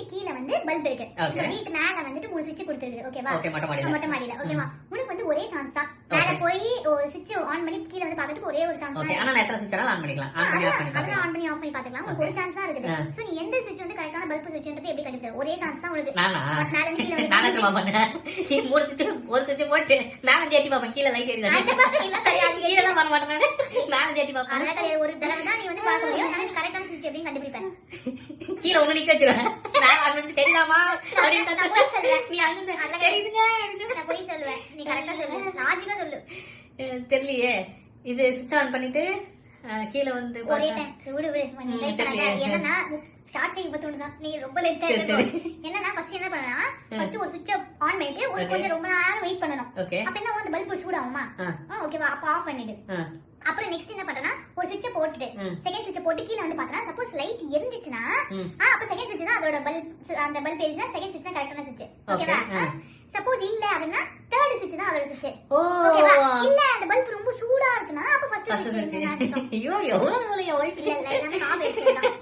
வீட்டு கீழ வந்து பல்ப் இருக்கு. வீட்டு மேல வந்துட்டு 3 சுவிட்ச் கொடுத்திருக்கு. ஓகேவா? மொட்டை மாடியில. ஓகேவா? உனக்கு வந்து ஒரே சான்ஸ் தான். மேல போய் ஒரு சுவிட்ச் ஆன் பண்ணி கீழ வந்து பார்க்கிறதுக்கு ஒரே ஒரு சான்ஸ் தான். ஓகே. ஆனா நான் எத்தனை சுவிட்ச் ஆன் பண்ணிக்கலாம். ஆன் பண்ணி ஆஃப் பண்ணி பார்க்கலாம். ஆன் பண்ணி ஆஃப் பண்ணி பார்த்துக்கலாம். உங்களுக்கு ஒரு சான்ஸ் தான் இருக்குது. சோ நீ எந்த சுவிட்ச் வந்து கரெக்ட்டான பல்ப் சுவிட்ச்ன்றது எப்படி கண்டுபிடிப்ப? ஒரே சான்ஸ் தான் உங்களுக்கு. நானா மேல இருந்து கீழ வந்து நானா சும்மா பண்ணேன். நீ மூணு சுவிட்ச் ஒரு சுவிட்ச் போட்டு நான் வந்து எட்டி பாப்பேன். கீழ லைட் எரியுது. அந்த பக்கம் இல்ல கிடையாது. கீழ தான் பண்ண மாட்டேன். நான் வந்து எட்டி பாப்பேன். அதெல்லாம் கிடையாது. ஒரு தடவை தான் நீ வந்து பார்க்க முடியும். ஆனா நீ கரெக்ட்டான சுவிட்ச் எப்படி கண்டுபிடிப்ப? கீழ ஒண்ணு நிக்க வச்சிருவேன். நான் அங்க வந்து தெரியாமா அப்படின்னு நான் போய் சொல்றேன். நீ அங்க வந்து தெரியுதுங்க அப்படின்னு நான் போய் சொல்லுவேன். நீ கரெக்ட்டா சொல்லு. லாஜிக்கா சொல்லு. தெரியலையே. இது சுவிட்ச் ஆன் பண்ணிட்டு கீழ வந்து ஒரே டைம் விடு என்னன்னா ஸ்டார்ட் செய்ய பத்தோண்டுதான் நீ ரொம்ப லென்த்தா இருக்கு. என்னன்னா ஃபர்ஸ்ட் என்ன பண்ணனா ஃபர்ஸ்ட் ஒரு சுவிட்ச் ஆன் பண்ணிட்டு ஒரு கொஞ்சம் ரொம்ப நேரம் வெயிட் பண்ணனும். அப்ப என்ன அந்த பல்ப் சூடாகுமா? ஓகேவா? அப்ப ஆஃப் பண்ணிடு. அப்புறம் நெக்ஸ்ட் என்ன பண்றனா ஒரு சுவிட்ச போட்டுட்டு செகண்ட் சுவிட்ச போட்டு கீழ வந்து பார்த்தா சப்போஸ் லைட் எரிஞ்சிச்சுனா அப்ப செகண்ட் சுவிட்ச் தான் அதோட பல்ப் அந்த பல்ப் எரிஞ்சா செகண்ட் சுவிட்ச் தான் கரெக்ட்டான சுவிட்ச். ஓகேவா? சப்போஸ் இல்ல அப்படினா தேர்ட் சுவிட்ச் தான் அதோட சுவிட்ச். ஓகேவா? இல்ல அந்த பல்ப் ரொம்ப சூடா இருக்குனா அப்ப ஃபர்ஸ்ட் சுவிட்ச். ஐயோ எவ்வளவு மூளையா வைஃப் இல்ல எல்லாமே நான் வெச்சிருந்தேன்.